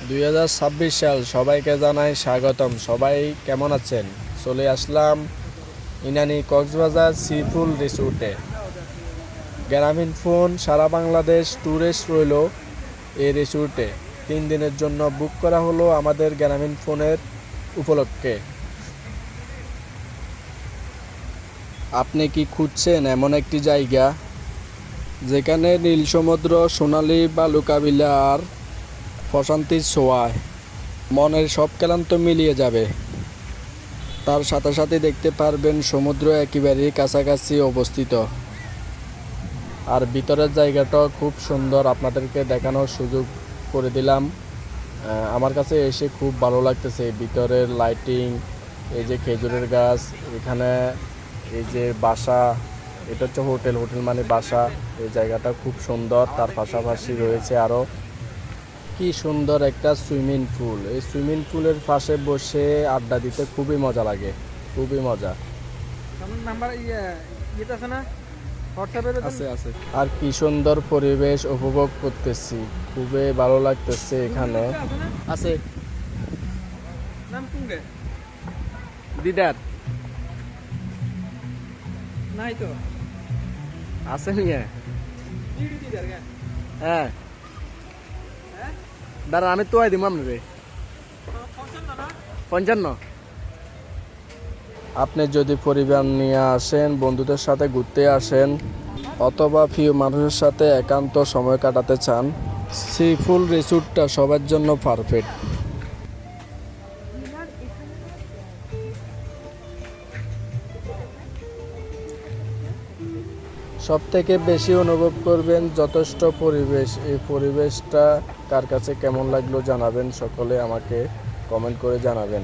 2026 সাল সবাইকে জানাই স্বাগতম। সবাই কেমন আছেন? চলে আসলাম ইনানি কক্সবাজার সিফুল রিসোর্টে। গ্রামীণ ফোন সারা বাংলাদেশ ট্যুরিস্ট রইল এই রিসোর্টে। 3 দিনের জন্য বুক করা হলো আমাদের গ্রামীণ ফোনের উপলক্ষে। আপনি কি খুঁজছেন এমন একটি জায়গা যেখানে নীল সমুদ্র, সোনালী বালুকাবিলা আর প্রশান্তির ছোঁয়ায় মনের সব ক্লান্ত মিলিয়ে যাবে? তার সাথে সাথে দেখতে পারবেন সমুদ্র একেবারেই কাছাকাছি অবস্থিত। আর ভিতরের জায়গাটাও খুব সুন্দর, আপনাদেরকে দেখানোর সুযোগ করে দিলাম। আমার কাছে এসে খুব ভালো লাগতেছে। ভিতরের লাইটিং, এই যে খেজুরের গাছ, এখানে এই যে বাসা, এটা হচ্ছে হোটেল মানে বাসা। এই জায়গাটা খুব সুন্দর। তার পাশাপাশি রয়েছে আরও কি সুন্দর একটা সুইমিং পুল। এই সুইমিং পুলের পাশে বসে আড্ডা দিতে খুবই মজা লাগে, খুবই মজা। আছে আছে। আর কি সুন্দর পরিবেশ উপভোগ করতেছি, খুবই ভালো লাগতেছে এখানে। আছে দিদার নাই তো আছে নিয়ে। হ্যাঁ দাঁড়া, আমি তো দিম আপনারে 55। আপনি যদি পরিবার নিয়ে আসেন, বন্ধুদের সাথে ঘুরতে আসেন, অথবা প্রিয় মানুষের সাথে একান্ত সময় কাটাতে চান, সিফুল রিসোর্টটা সবার জন্য পারফেক্ট। সবথেকে বেশি অনুভব করবেন যথেষ্ট পরিবেশ। এই পরিবেশটা কার কাছে কেমন লাগলো জানাবেন, সকলে আমাকে কমেন্ট করে জানাবেন।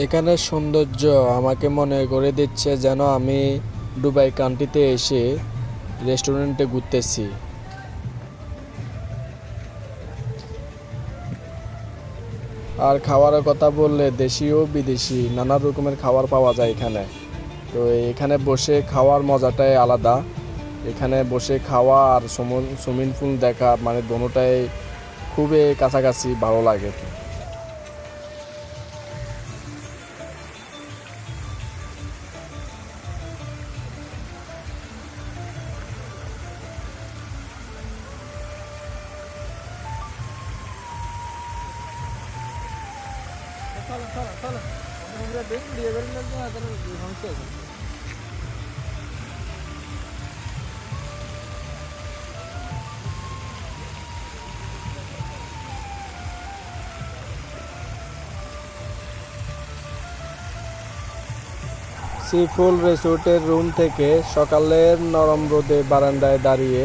এখানের সৌন্দর্য আমাকে মনে করে দিচ্ছে যেন আমি দুবাই কান্ট্রিতে এসে রেস্টুরেন্টে ঘুরতেছি। আর খাওয়ারের কথা বললে দেশীয় বিদেশি নানা রকমের খাবার পাওয়া যায় এখানে। তো এখানে বসে খাওয়ার মজাটাই আলাদা। এখানে বসে খাওয়া আর সুইমিং পুল দেখা, মানে দোনোটাই খুবই কাছাকাছি, ভালো লাগে। সিফুল রিসোর্টের রুম থেকে সকালের নরম রোদে বারান্দায় দাঁড়িয়ে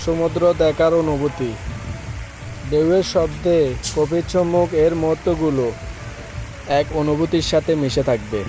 সমুদ্র দেখার অনুভূতি, ঢেউয়ের শব্দে কফির চমক, এর মুহূর্তগুলো এক অনুভূতির সাথে মিশে থাকবে।